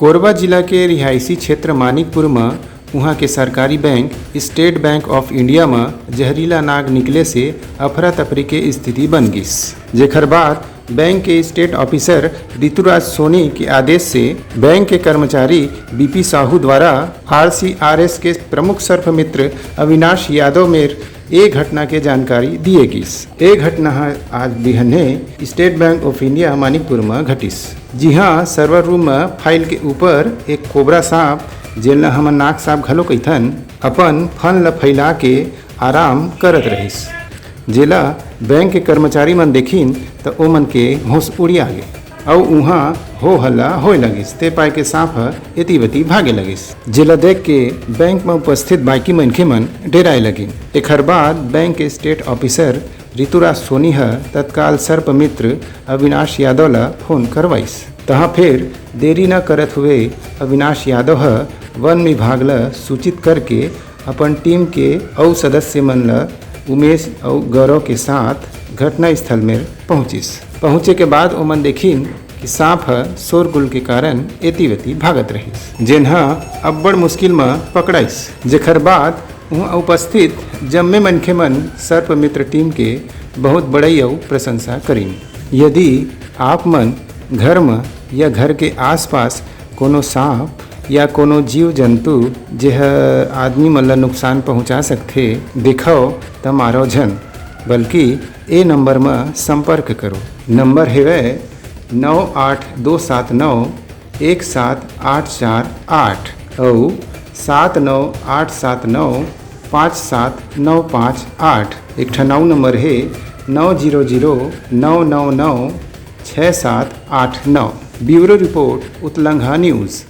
कोरबा जिला के रिहायशी क्षेत्र मानिकपुर में उहाँ के सरकारी bank state Bank of India में जहरीला नाग निकले से अफरा तफरी के स्थिति बन गिस। जेकर बाद बैंक के स्टेट ऑफिसर ऋतुराज सोनी के आदेश से बैंक के कर्मचारी बीपी साहू द्वारा RCRS के प्रमुख सर्प मित्र अविनाश यादव में एक घटना के जानकारी दिए गिस। एक घटना आज बिहने State Bank of India Manikpur में घटिस। जी हाँ, सर्वर रूम में फाइल के ऊपर एक कोबरा सांप जेल हमन नाग सांप घलो कहिथन अपन फन ल फैला के आराम करत रहिस। जेला बैंक के कर्मचारी मन देखिन तो ओ मन के होश उड़िया गे और उहाँ हो हल्ला होए लगिस। ते पाए के सांप एती बती भागे लगिस। जेला देख के बैंक में उपस्थित बाकी मनखे मन डेराए लगिन। एकर बाद बैंक के स्टेट ऑफिसर ऋतुराज सोनी तत्काल सर्प मित्र अविनाश यादव ला फोन करवाइस। तहाँ फिर देरी न करत हुए अविनाश यादव वन विभाग ला सूचित करके अपन टीम के और सदस्य मन ला उमेश और गौरव के साथ घटना स्थल में पहुँचे के बाद ओमन देखिन कि सांप शोरगुल के कारण एती वेती भागत रहिस, जेन्हा अब्बड़ मुश्किल में पकड़ाइस। जेकर बाद वहाँ उपस्थित जम्मे मनखे मन सर्प मित्र टीम के बहुत बड़ई और प्रशंसा करीन। यदि आप मन घर में या घर के आसपास कोनो सांप या कोनो जीव जंतु जेह आदमी मन ला नुकसान पहुँचा सकथे दिखाओ त मारो झन, बल्कि ए नंबर में संपर्क करो। नंबर हेवे 9827917848 और 7987957958। एक ठा नौ नंबर है 9009996789। ब्यूरो रिपोर्ट उत्तलंघा न्यूज़।